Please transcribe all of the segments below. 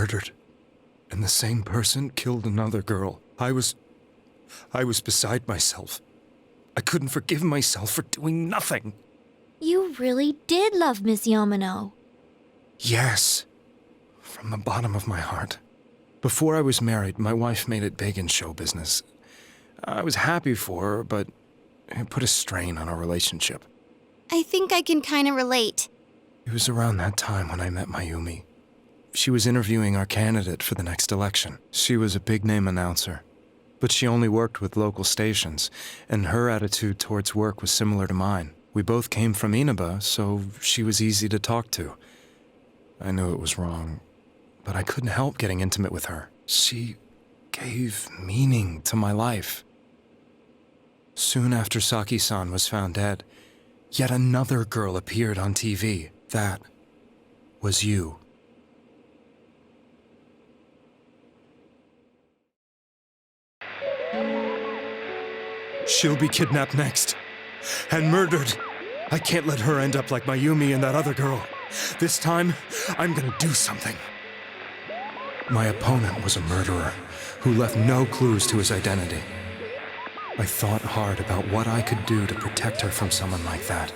murdered, and the same person killed another girl. I was beside myself. I couldn't forgive myself for doing nothing. You really did love Miss Yamano. Yes, from the bottom of my heart. Before I was married, my wife made it big in show business. I was happy for her, but it put a strain on our relationship. I think I can kind of relate. It was around that time when I met Mayumi. She was interviewing our candidate for the next election. She was a big-name announcer, but she only worked with local stations, and her attitude towards work was similar to mine. We both came from Inaba, so she was easy to talk to. I knew it was wrong, but I couldn't help getting intimate with her. She gave meaning to my life. Soon after Saki-san was found dead, yet another girl appeared on TV. That was you. She'll be kidnapped next, and murdered. I can't let her end up like Mayumi and that other girl. This time, I'm gonna do something. My opponent was a murderer who left no clues to his identity. I thought hard about what I could do to protect her from someone like that.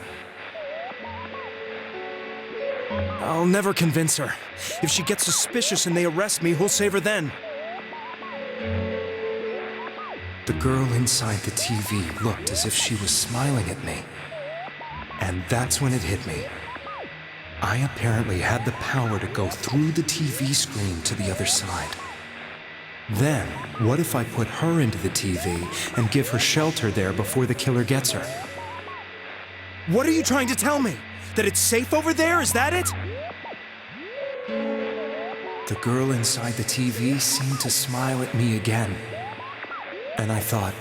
I'll never convince her. If she gets suspicious and they arrest me, who'll save her then? The girl inside the TV looked as if she was smiling at me. And that's when it hit me. I apparently had the power to go through the TV screen to the other side. Then, what if I put her into the TV and give her shelter there before the killer gets her? What are you trying to tell me? That it's safe over there? Is that it? The girl inside the TV seemed to smile at me again. And I thought,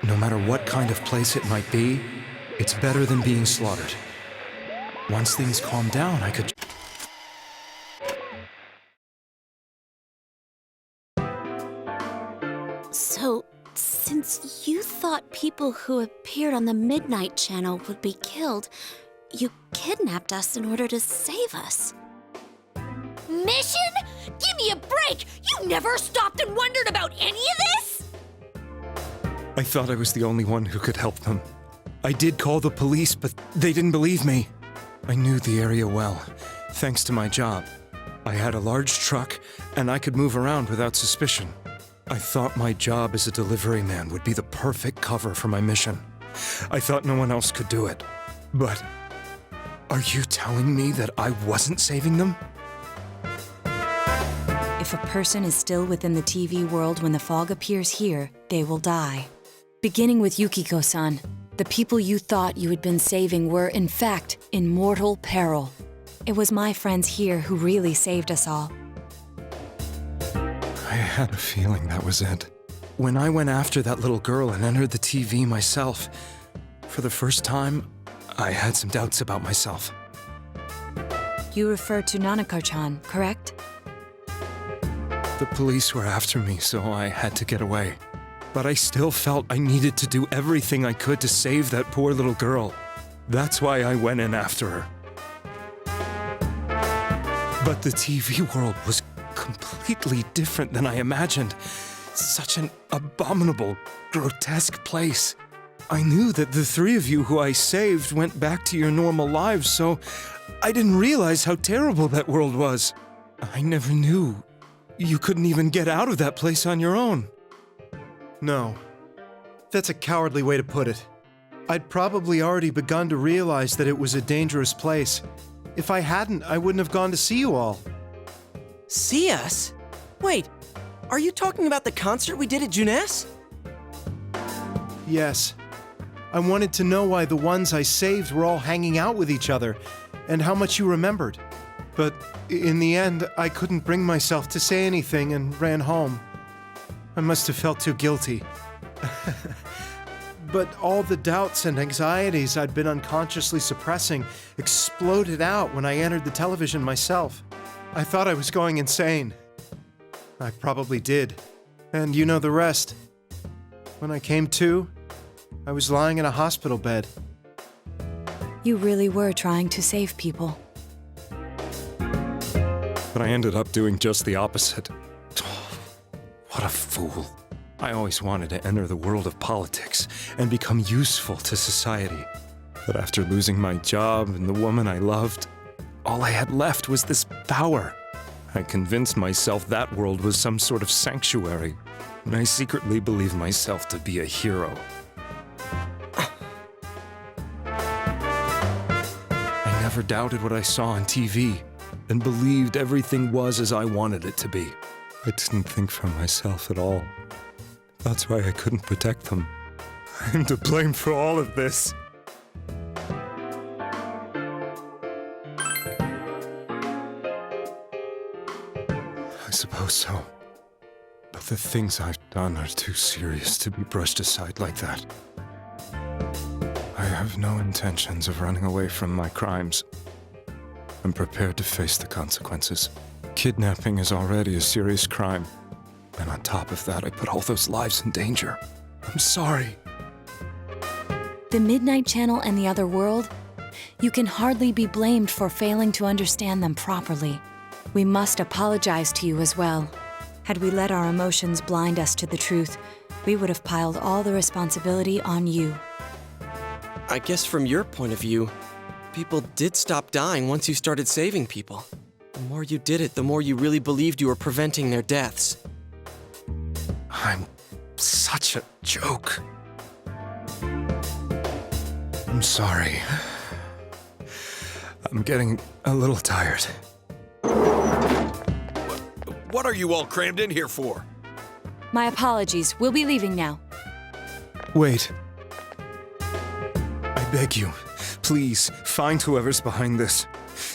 no matter what kind of place it might be, it's better than being slaughtered. Once things calmed down, I could... So, since you thought people who appeared on the Midnight Channel would be killed, you kidnapped us in order to save us. Mission? Give me a break! You never stopped and wondered about any of this? I thought I was the only one who could help them. I did call the police, but they didn't believe me. I knew the area well, thanks to my job. I had a large truck, and I could move around without suspicion. I thought my job as a delivery man would be the perfect cover for my mission. I thought no one else could do it. But are you telling me that I wasn't saving them? If a person is still within the TV world when the fog appears here, they will die. Beginning with Yukiko-san, the people you thought you had been saving were, in fact, in mortal peril. It was my friends here who really saved us all. I had a feeling that was it. When I went after that little girl and entered the TV myself, for the first time, I had some doubts about myself. You refer to Nanako-chan, correct? The police were after me, so I had to get away. But I still felt I needed to do everything I could to save that poor little girl. That's why I went in after her. But the TV world was completely different than I imagined. Such an abominable, grotesque place. I knew that the three of you who I saved went back to your normal lives, so I didn't realize how terrible that world was. I never knew you couldn't even get out of that place on your own. No. That's a cowardly way to put it. I'd probably already begun to realize that it was a dangerous place. If I hadn't, I wouldn't have gone to see you all. See us? Wait, are you talking about the concert we did at Junes? Yes. I wanted to know why the ones I saved were all hanging out with each other, and how much you remembered. But in the end, I couldn't bring myself to say anything and ran home. I must have felt too guilty. But all the doubts and anxieties I'd been unconsciously suppressing exploded out when I entered the television myself. I thought I was going insane. I probably did. And you know the rest. When I came to, I was lying in a hospital bed. You really were trying to save people. But I ended up doing just the opposite. What a fool. I always wanted to enter the world of politics and become useful to society. But after losing my job and the woman I loved, all I had left was this power. I convinced myself that world was some sort of sanctuary, and I secretly believed myself to be a hero. I never doubted what I saw on TV, and believed everything was as I wanted it to be. I didn't think for myself at all. That's why I couldn't protect them. I'm to blame for all of this. I suppose so. But the things I've done are too serious to be brushed aside like that. I have no intentions of running away from my crimes. I'm prepared to face the consequences. Kidnapping is already a serious crime. And on top of that, I put all those lives in danger. I'm sorry. The Midnight Channel and the other world? You can hardly be blamed for failing to understand them properly. We must apologize to you as well. Had we let our emotions blind us to the truth, we would have piled all the responsibility on you. I guess from your point of view, people did stop dying once you started saving people. The more you did it, the more you really believed you were preventing their deaths. I'm such a joke. I'm sorry. I'm getting a little tired. What are you all crammed in here for? My apologies. We'll be leaving now. Wait. I beg you, please, find whoever's behind this.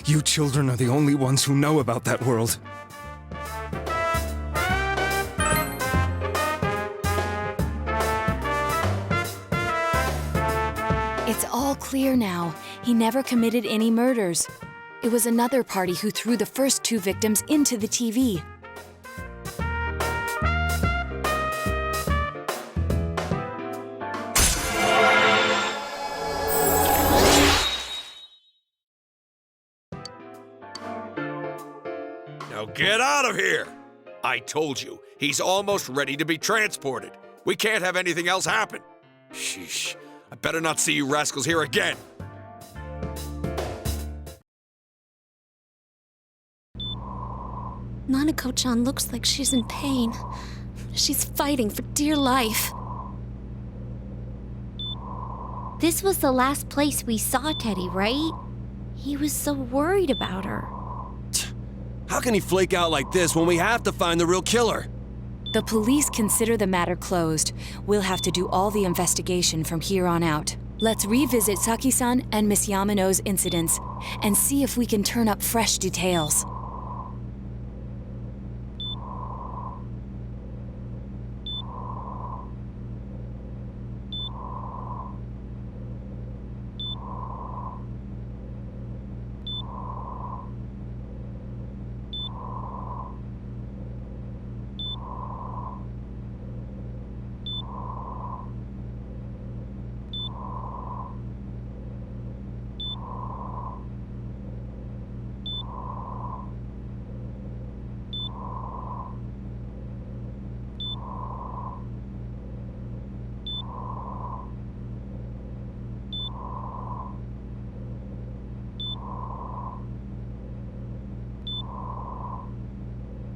You children are the only ones who know about that world. It's all clear now. He never committed any murders. It was another party who threw the first 2 victims into the TV. Now get out of here! I told you, he's almost ready to be transported. We can't have anything else happen. Sheesh, I better not see you rascals here again. Nanako-chan looks like she's in pain. She's fighting for dear life. This was the last place we saw Teddy, right? He was so worried about her. How can he flake out like this when we have to find the real killer? The police consider the matter closed. We'll have to do all the investigation from here on out. Let's revisit Saki-san and Miss Yamano's incidents and see if we can turn up fresh details.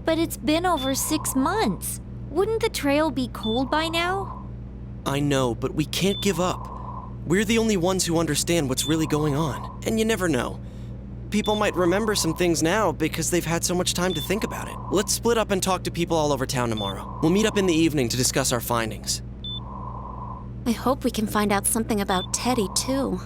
But it's been over 6 months. Wouldn't the trail be cold by now? I know, but we can't give up. We're the only ones who understand what's really going on. And you never know. People might remember some things now because they've had so much time to think about it. Let's split up and talk to people all over town tomorrow. We'll meet up in the evening to discuss our findings. I hope we can find out something about Teddy, too.